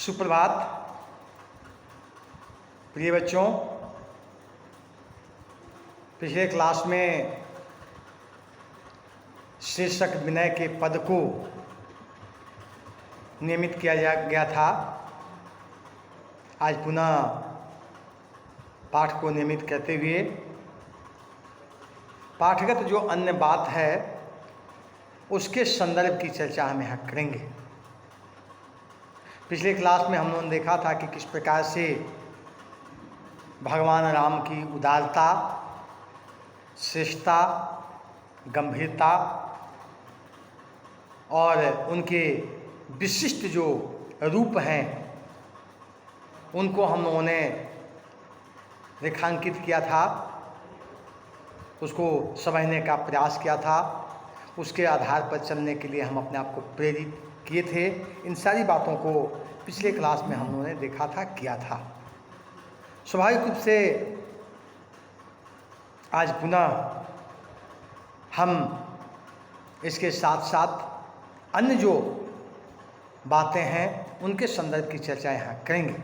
सुप्रभात प्रिय बच्चों। पिछले क्लास में शीर्षक विनय के पद को नियमित किया गया था। आज पुनः पाठ को नियमित करते हुए पाठगत जो अन्य बात है उसके संदर्भ की चर्चा हम यहाँ करेंगे। पिछले क्लास में हम लोगों ने देखा था कि किस प्रकार से भगवान राम की उदारता, श्रेष्ठता, गंभीरता और उनके विशिष्ट जो रूप हैं उनको हम लोगों ने रेखांकित किया था, उसको समझने का प्रयास किया था। उसके आधार पर चलने के लिए हम अपने आप को प्रेरित किए थे। इन सारी बातों को पिछले क्लास में हम लोगों ने देखा था, किया था। स्वाभाविक रूप से आज पुनः हम इसके साथ साथ अन्य जो बातें हैं उनके संदर्भ की चर्चा यहाँ करेंगे।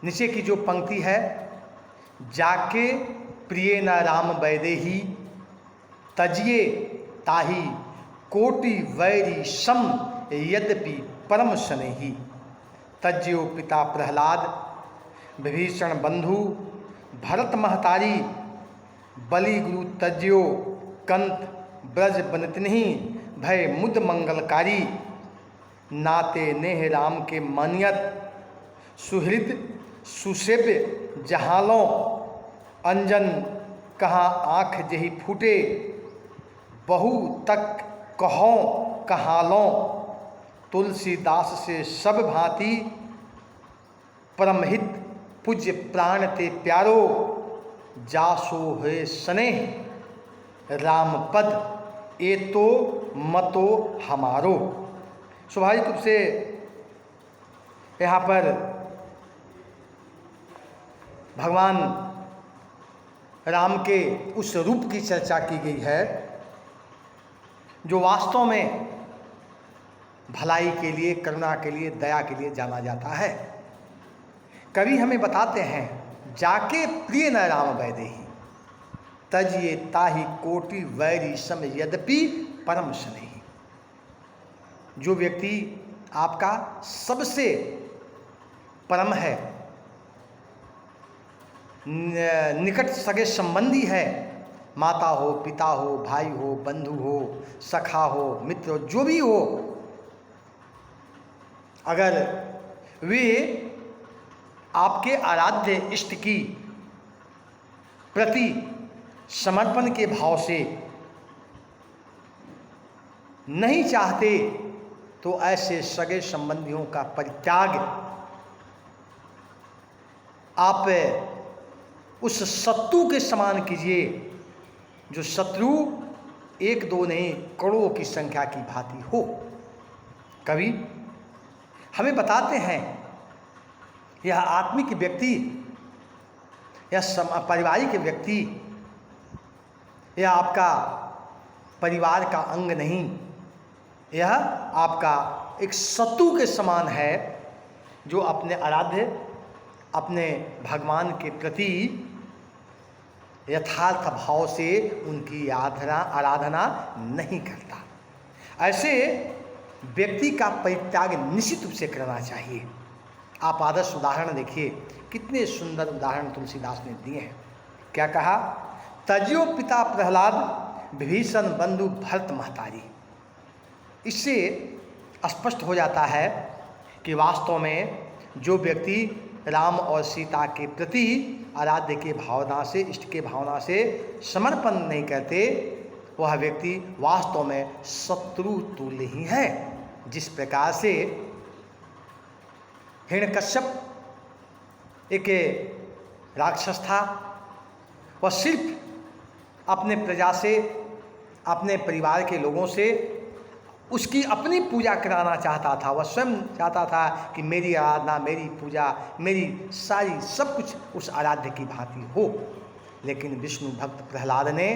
नीचे की जो पंक्ति है, जाके प्रिय न राम वैदेही तजिए ताही कोटि वैरी सम यद्यपि परम स्नेही। तज्यो पिता प्रहलाद विभीषण बंधु भरत महतारी बलि गुरु तज्यो कंत ब्रज बनतनि भय मुद मंगलकारी। नाते नेह राम के मानियत सुहृद सुसेव्य जहालों अंजन कहाँ आँख जही फूटे बहु तक कहों कहालों। तुलसीदास से सब भांति परमहित पूज्य प्राण ते प्यारो जासो है स्नेह राम पद ए तो मतो हमारो। स्वाभाविक रूप से यहाँ पर भगवान राम के उस रूप की चर्चा की गई है जो वास्तव में भलाई के लिए, करुणा के लिए, दया के लिए जाना जाता है। कवि हमें बताते हैं, जाके प्रिय न राम वैदेही तजिए ताही कोटि वैरी सम यद्यपि परम स्नेही। जो व्यक्ति आपका सबसे परम है, निकट सगे संबंधी है, माता हो, पिता हो, भाई हो, बंधु हो, सखा हो, मित्र हो, जो भी हो, अगर वे आपके आराध्य इष्ट की प्रति समर्पण के भाव से नहीं चाहते तो ऐसे सगे संबंधियों का परित्याग आप उस शत्रु के समान कीजिए जो शत्रु एक दो नहीं करोड़ों की संख्या की भांति हो। कवि हमें बताते हैं यह आत्मिक व्यक्ति, यह पारिवारिक व्यक्ति, यह आपका परिवार का अंग नहीं, यह आपका एक शत्रु के समान है जो अपने आराध्य, अपने भगवान के प्रति यथार्थ भाव से उनकी आराधना नहीं करता। ऐसे व्यक्ति का परित्याग निश्चित रूप से करना चाहिए। आप आदर्श उदाहरण देखिए, कितने सुंदर उदाहरण तुलसीदास ने दिए हैं। क्या कहा, तज्यो पिता प्रहलाद विभीषण बंधु भरत महतारी। इससे स्पष्ट हो जाता है कि वास्तव में जो व्यक्ति राम और सीता के प्रति आराध्य के भावना से, इष्ट के भावना से समर्पण नहीं करते, वह व्यक्ति वास्तव में शत्रु तुल्य ही है। जिस प्रकार से हिरण्यकश्यप एक राक्षस था, वह सिर्फ अपने प्रजा से, अपने परिवार के लोगों से उसकी अपनी पूजा कराना चाहता था। वह स्वयं चाहता था कि मेरी आराधना, मेरी पूजा, मेरी सारी सब कुछ उस आराध्य की भांति हो। लेकिन विष्णु भक्त प्रहलाद ने,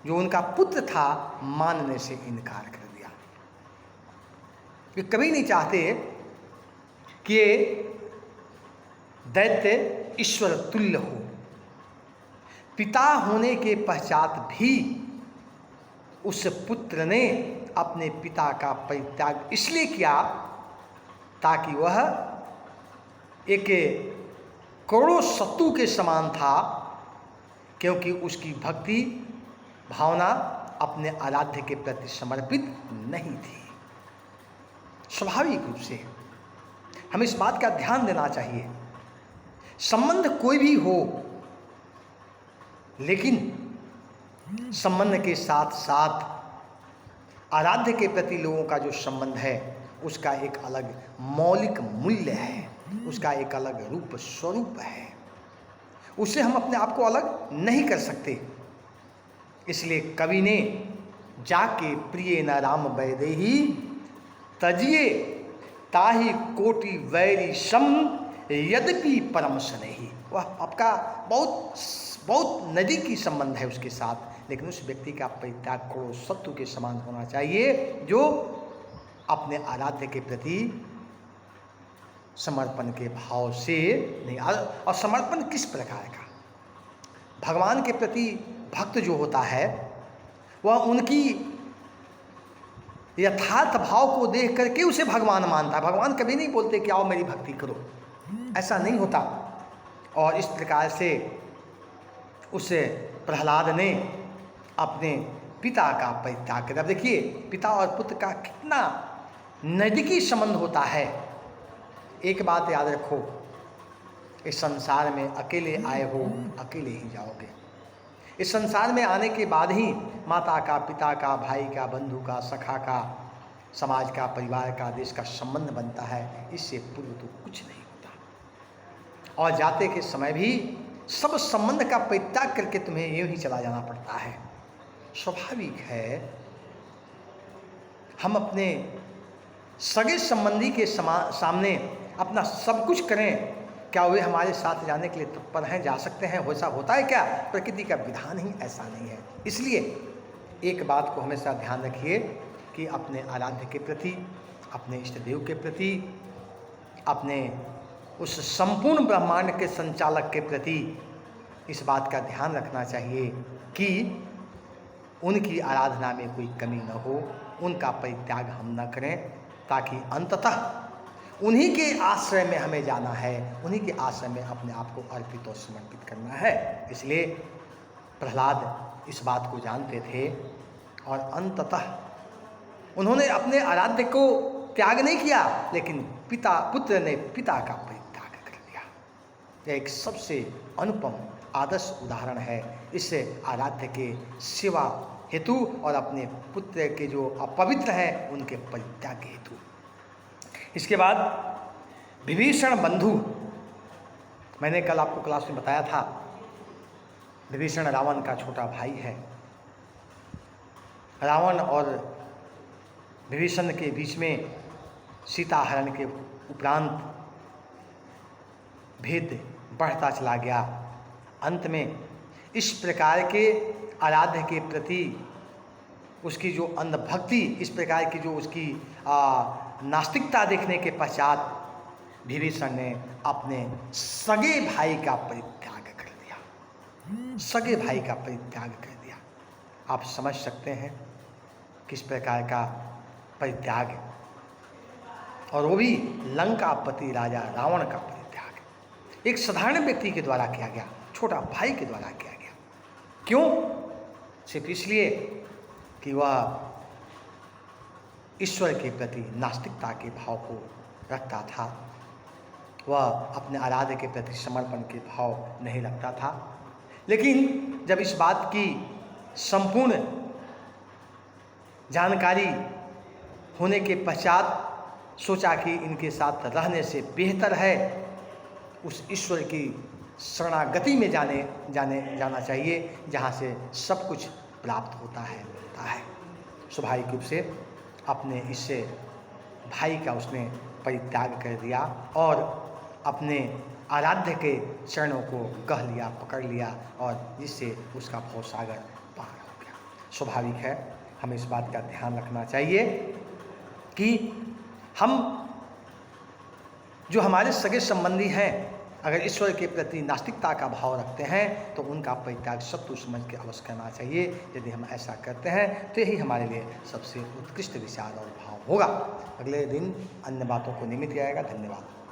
जो उनका पुत्र था, मानने से इनकार कर दिया। वे कभी नहीं चाहते कि दैत्य ईश्वर तुल्य हो। पिता होने के पश्चात भी उस पुत्र ने अपने पिता का परित्याग इसलिए किया ताकि वह एक करोड़ों शत्रु के समान था, क्योंकि उसकी भक्ति भावना अपने आराध्य के प्रति समर्पित नहीं थी। स्वाभाविक रूप से हमें इस बात का ध्यान देना चाहिए, संबंध कोई भी हो, लेकिन संबंध के साथ साथ आराध्य के प्रति लोगों का जो संबंध है उसका एक अलग मौलिक मूल्य है, उसका एक अलग रूप स्वरूप है, उससे हम अपने आप को अलग नहीं कर सकते। इसलिए कवि ने जाके प्रिय न राम वैदेही तजिए ताहि कोटि वैरी सम यद्यपि परम स्नेही। वह आपका बहुत बहुत नज़दीकी संबंध है उसके साथ, लेकिन उस व्यक्ति का परित्याग करोड़ों शत्रु के समान होना चाहिए जो अपने आराध्य के प्रति समर्पण के भाव से नहीं। और समर्पण किस प्रकार का? भगवान के प्रति भक्त जो होता है वह उनकी यथार्थ भाव को देख करके उसे भगवान मानता है। भगवान कभी नहीं बोलते कि आओ मेरी भक्ति करो, ऐसा नहीं होता। और इस प्रकार से उस प्रहलाद ने अपने पिता का परित्याग कर। अब देखिए पिता और पुत्र का कितना नज़दीकी संबंध होता है। एक बात याद रखो, इस संसार में अकेले आए हो अकेले ही जाओगे। इस संसार में आने के बाद ही माता का, पिता का, भाई का, बंधु का, सखा का, समाज का, परिवार का, देश का संबंध बनता है। इससे पूर्व तो कुछ नहीं होता। और जाते के समय भी सब संबंध का परित्याग करके तुम्हें यूं ही चला जाना पड़ता है। स्वाभाविक है हम अपने सगे संबंधी के सामने अपना सब कुछ करें, क्या वे हमारे साथ जाने के लिए तत्पर हैं, जा सकते हैं? वैसा होता है क्या? प्रकृति का विधान ही ऐसा नहीं है। इसलिए एक बात को हमेशा ध्यान रखिए कि अपने आराध्य के प्रति, अपने इष्ट देव के प्रति, अपने उस संपूर्ण ब्रह्मांड के संचालक के प्रति इस बात का ध्यान रखना चाहिए कि उनकी आराधना में कोई कमी न हो, उनका परित्याग हम न करें, ताकि अंततः उन्हीं के आश्रय में हमें जाना है, उन्हीं के आश्रय में अपने आप को अर्पित और समर्पित करना है। इसलिए प्रहलाद इस बात को जानते थे और अंततः उन्होंने अपने आराध्य को त्याग नहीं किया, लेकिन पुत्र ने पिता का परित्याग कर दिया। यह एक सबसे अनुपम आदर्श उदाहरण है इस आराध्य के सेवा हेतु और अपने पुत्र के जो अपवित्र हैं उनके परित्याग हेतु। इसके बाद विभीषण बंधु, मैंने कल आपको क्लास में बताया था, विभीषण रावण का छोटा भाई है। रावण और विभीषण के बीच में सीता हरण के उपरांत भेद बढ़ता चला गया। अंत में इस प्रकार के आराध्य के प्रति उसकी जो अंधभक्ति, इस प्रकार की जो उसकी नास्तिकता देखने के पश्चात विभीषण ने अपने सगे भाई का परित्याग कर दिया। सगे भाई का परित्याग कर दिया। आप समझ सकते हैं किस प्रकार का परित्याग, और वो भी लंकापति राजा रावण का परित्याग एक साधारण व्यक्ति के द्वारा किया गया, छोटा भाई के द्वारा किया गया। क्यों? सिर्फ इसलिए कि वह ईश्वर के प्रति नास्तिकता के भाव को रखता था, वह अपने आराध्य के प्रति समर्पण के भाव नहीं रखता था। लेकिन जब इस बात की संपूर्ण जानकारी होने के पश्चात सोचा कि इनके साथ रहने से बेहतर है उस ईश्वर की शरणागति में जाना चाहिए, जहाँ से सब कुछ प्राप्त होता है। स्वाभाविक रूप से अपने इससे भाई का उसने परित्याग कर दिया और अपने आराध्य के चरणों को कह लिया, पकड़ लिया, और जिससे उसका भवसागर पार हो गया। स्वाभाविक है हमें इस बात का ध्यान रखना चाहिए कि हम जो हमारे सगे संबंधी हैं अगर ईश्वर के प्रति नास्तिकता का भाव रखते हैं तो उनका परित्याग शत्रु समझ के अवश्य करना चाहिए। यदि हम ऐसा करते हैं तो यही हमारे लिए सबसे उत्कृष्ट विचार और भाव होगा। अगले दिन अन्य बातों को निमित्त आएगा। धन्यवाद।